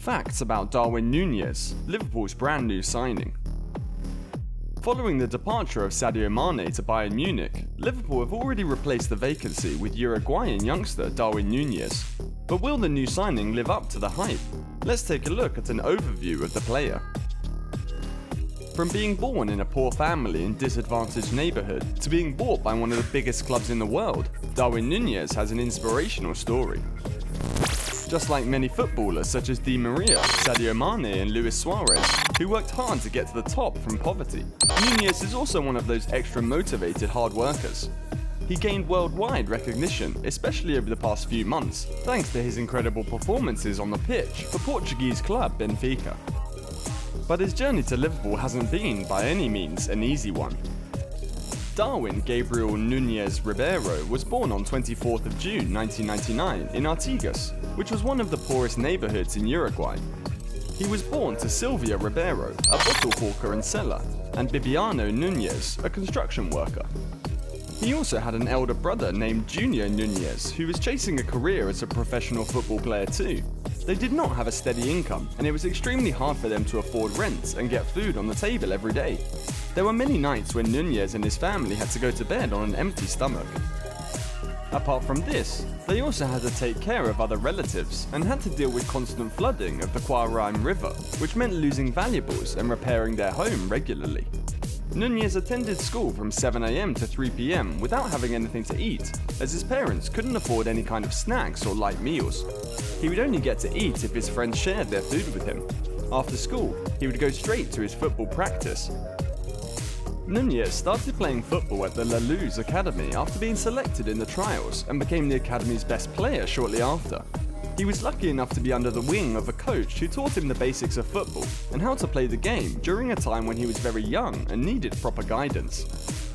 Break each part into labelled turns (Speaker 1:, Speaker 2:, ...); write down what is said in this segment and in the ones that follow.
Speaker 1: Facts about Darwin Nunez, Liverpool's brand new signing. Following the departure of Sadio Mane to Bayern Munich, Liverpool have already replaced the vacancy with Uruguayan youngster Darwin Nunez. But will the new signing live up to the hype? Let's take a look at an overview of the player. From being born in a poor family in disadvantaged neighbourhood to being bought by one of the biggest clubs in the world, Darwin Nunez has an inspirational story. Just like many footballers such as Di Maria, Sadio Mane and Luis Suarez, who worked hard to get to the top from poverty, Nunez is also one of those extra motivated hard workers. He gained worldwide recognition, especially over the past few months, thanks to his incredible performances on the pitch for Portuguese club Benfica. But his journey to Liverpool hasn't been, by any means, an easy one. Darwin Gabriel Nunez Ribeiro was born on 24th of June 1999 in Artigas, which was one of the poorest neighbourhoods in Uruguay. He was born to Silvia Ribeiro, a bottle hawker and seller, and Bibiano Nunez, a construction worker. He also had an elder brother named Junior Nunez, who was chasing a career as a professional football player too. They did not have a steady income, and it was extremely hard for them to afford rent and get food on the table every day. There were many nights when Nunez and his family had to go to bed on an empty stomach. Apart from this, they also had to take care of other relatives and had to deal with constant flooding of the Uruguayan river, which meant losing valuables and repairing their home regularly. Nunez attended school from 7 AM to 3 PM without having anything to eat, as his parents couldn't afford any kind of snacks or light meals. He would only get to eat if his friends shared their food with him. After school, he would go straight to his football practice. Nunez started playing football at the La Luz Academy after being selected in the trials and became the academy's best player shortly after. He was lucky enough to be under the wing of a coach who taught him the basics of football and how to play the game during a time when he was very young and needed proper guidance.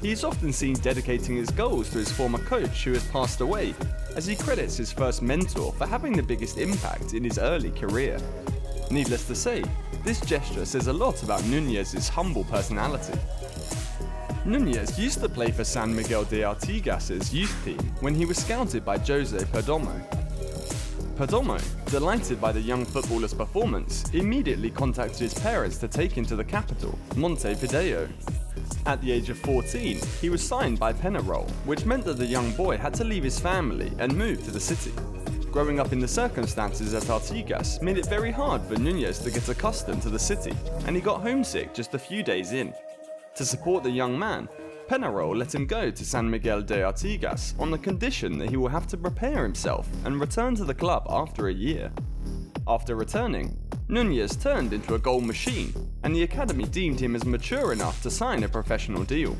Speaker 1: He is often seen dedicating his goals to his former coach who has passed away, as he credits his first mentor for having the biggest impact in his early career. Needless to say, this gesture says a lot about Nunez's humble personality. Nunez used to play for San Miguel de Artigas' youth team when he was scouted by Jose Perdomo. Perdomo, delighted by the young footballer's performance, immediately contacted his parents to take him to the capital, Montevideo. At the age of 14, he was signed by Penarol, which meant that the young boy had to leave his family and move to the city. Growing up in the circumstances at Artigas made it very hard for Nunez to get accustomed to the city, and he got homesick just a few days in. To support the young man, Penarol let him go to San Miguel de Artigas on the condition that he will have to prepare himself and return to the club after a year. After returning, Nunez turned into a goal machine, and the academy deemed him as mature enough to sign a professional deal.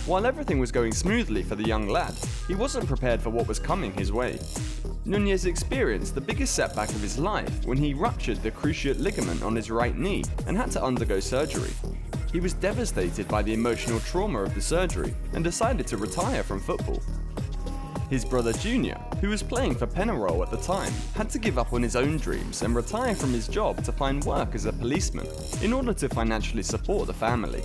Speaker 1: While everything was going smoothly for the young lad, he wasn't prepared for what was coming his way. Nunez experienced the biggest setback of his life when he ruptured the cruciate ligament on his right knee and had to undergo surgery. He was devastated by the emotional trauma of the surgery and decided to retire from football. His brother Junior, who was playing for Penarol at the time, had to give up on his own dreams and retire from his job to find work as a policeman in order to financially support the family.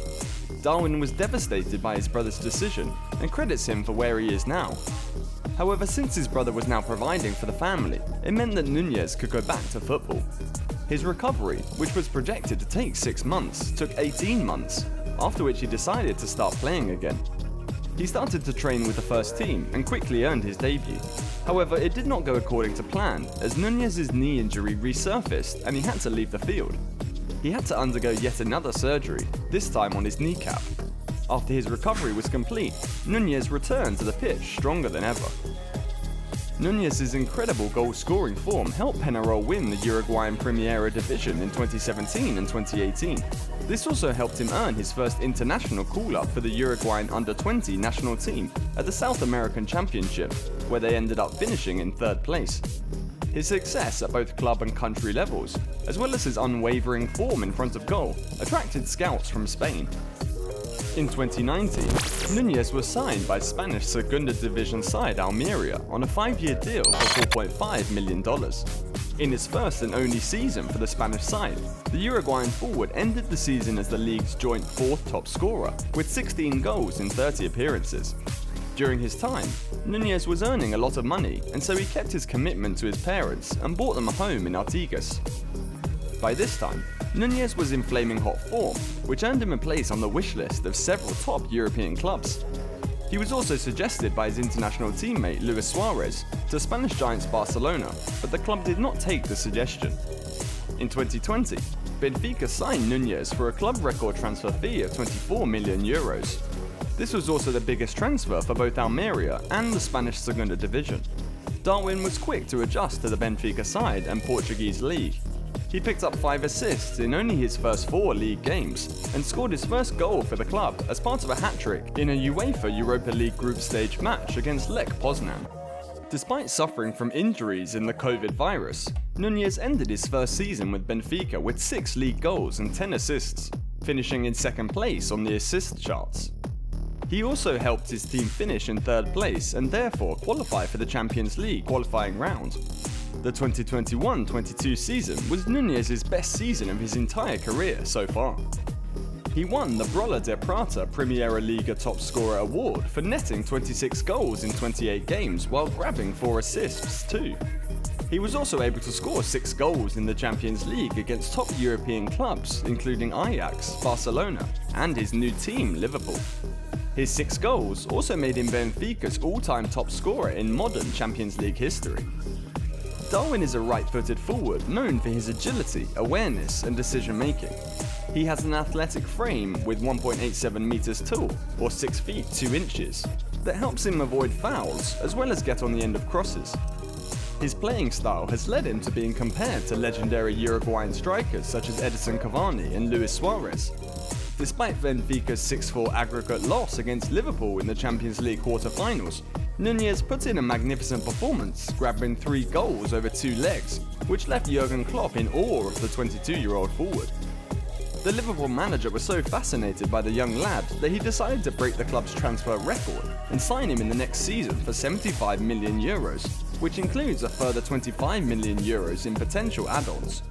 Speaker 1: Darwin was devastated by his brother's decision and credits him for where he is now. However, since his brother was now providing for the family, it meant that Nunez could go back to football. His recovery, which was projected to take 6 months, took 18 months, after which he decided to start playing again. He started to train with the first team and quickly earned his debut. However, it did not go according to plan, as Nunez's knee injury resurfaced and he had to leave the field. He had to undergo yet another surgery, this time on his kneecap. After his recovery was complete, Nunez returned to the pitch stronger than ever. Nunez's incredible goal-scoring form helped Penarol win the Uruguayan Primera Division in 2017 and 2018. This also helped him earn his first international call-up for the Uruguayan under-20 national team at the South American Championship, where they ended up finishing in 3rd place. His success at both club and country levels, as well as his unwavering form in front of goal, attracted scouts from Spain. In 2019, Nunez was signed by Spanish Segunda Division side Almeria on a 5-year deal for $4.5 million. In his first and only season for the Spanish side, the Uruguayan forward ended the season as the league's joint 4th top scorer, with 16 goals in 30 appearances. During his time, Nunez was earning a lot of money, and so he kept his commitment to his parents and bought them a home in Artigas. By this time, Nunez was in flaming hot form, which earned him a place on the wish list of several top European clubs. He was also suggested by his international teammate Luis Suarez to Spanish giants Barcelona, but the club did not take the suggestion. In 2020, Benfica signed Nunez for a club record transfer fee of €24 million. This was also the biggest transfer for both Almeria and the Spanish Segunda Division. Darwin was quick to adjust to the Benfica side and Portuguese league. He picked up 5 assists in only his first 4 league games and scored his first goal for the club as part of a hat-trick in a UEFA Europa League group stage match against Lech Poznan. Despite suffering from injuries in the COVID virus, Nunez ended his first season with Benfica with 6 league goals and 10 assists, finishing in second place on the assist charts. He also helped his team finish in third place and therefore qualify for the Champions League qualifying round. The 2021-22 season was Nunez's best season of his entire career so far. He won the Brolla de Prata Primeira Liga Top Scorer award for netting 26 goals in 28 games while grabbing 4 assists too. He was also able to score 6 goals in the Champions League against top European clubs including Ajax, Barcelona and his new team Liverpool. His 6 goals also made him Benfica's all-time top scorer in modern Champions League history. Darwin is a right-footed forward known for his agility, awareness and decision-making. He has an athletic frame with 1.87 meters tall, or 6 feet 2 inches, that helps him avoid fouls as well as get on the end of crosses. His playing style has led him to being compared to legendary Uruguayan strikers such as Edison Cavani and Luis Suarez. Despite Benfica's 6-4 aggregate loss against Liverpool in the Champions League quarter-finals, Nunez put in a magnificent performance, grabbing 3 goals over 2 legs, which left Jurgen Klopp in awe of the 22-year-old forward. The Liverpool manager was so fascinated by the young lad that he decided to break the club's transfer record and sign him in the next season for €75 million, which includes a further €25 million in potential add-ons.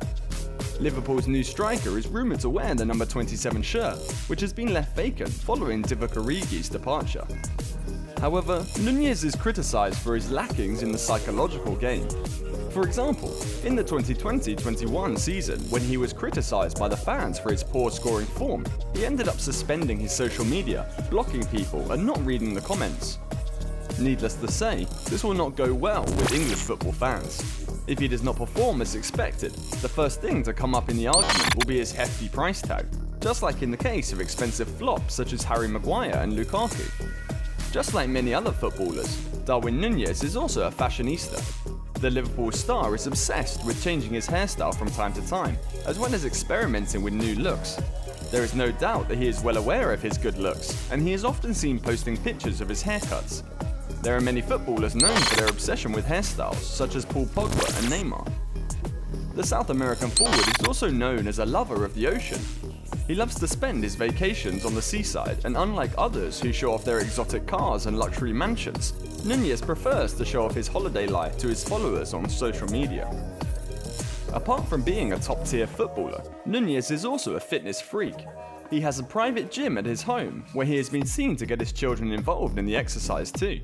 Speaker 1: Liverpool's new striker is rumoured to wear the number 27 shirt, which has been left vacant following Divock Origi's departure. However, Nunez is criticised for his lackings in the psychological game. For example, in the 2020-21 season, when he was criticised by the fans for his poor scoring form, he ended up suspending his social media, blocking people and not reading the comments. Needless to say, this will not go well with English football fans. If he does not perform as expected, the first thing to come up in the argument will be his hefty price tag, just like in the case of expensive flops such as Harry Maguire and Lukaku. Just like many other footballers, Darwin Nunez is also a fashionista. The Liverpool star is obsessed with changing his hairstyle from time to time, as well as experimenting with new looks. There is no doubt that he is well aware of his good looks, and he is often seen posting pictures of his haircuts. There are many footballers known for their obsession with hairstyles, such as Paul Pogba and Neymar. The South American forward is also known as a lover of the ocean. He loves to spend his vacations on the seaside, and unlike others who show off their exotic cars and luxury mansions, Nunez prefers to show off his holiday life to his followers on social media. Apart from being a top-tier footballer, Nunez is also a fitness freak. He has a private gym at his home, where he has been seen to get his children involved in the exercise too.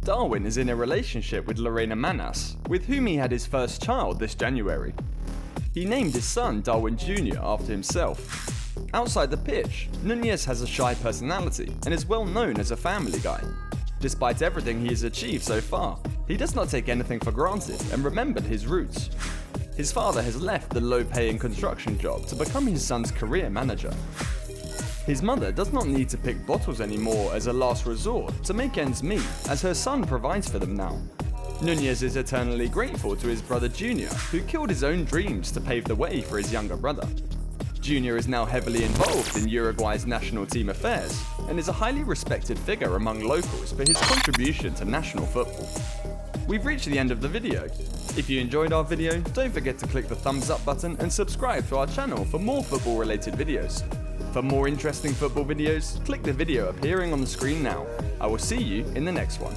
Speaker 1: Darwin is in a relationship with Lorena Manas, with whom he had his first child this January. He named his son Darwin Jr. after himself. Outside the pitch, Nunez has a shy personality and is well known as a family guy. Despite everything he has achieved so far, he does not take anything for granted and remembered his roots. His father has left the low-paying construction job to become his son's career manager. His mother does not need to pick bottles anymore as a last resort to make ends meet, as her son provides for them now. Nunez is eternally grateful to his brother Junior, who killed his own dreams to pave the way for his younger brother. Junior is now heavily involved in Uruguay's national team affairs, and is a highly respected figure among locals for his contribution to national football. We've reached the end of the video. If you enjoyed our video, don't forget to click the thumbs up button and subscribe to our channel for more football related videos. For more interesting football videos, click the video appearing on the screen now. I will see you in the next one.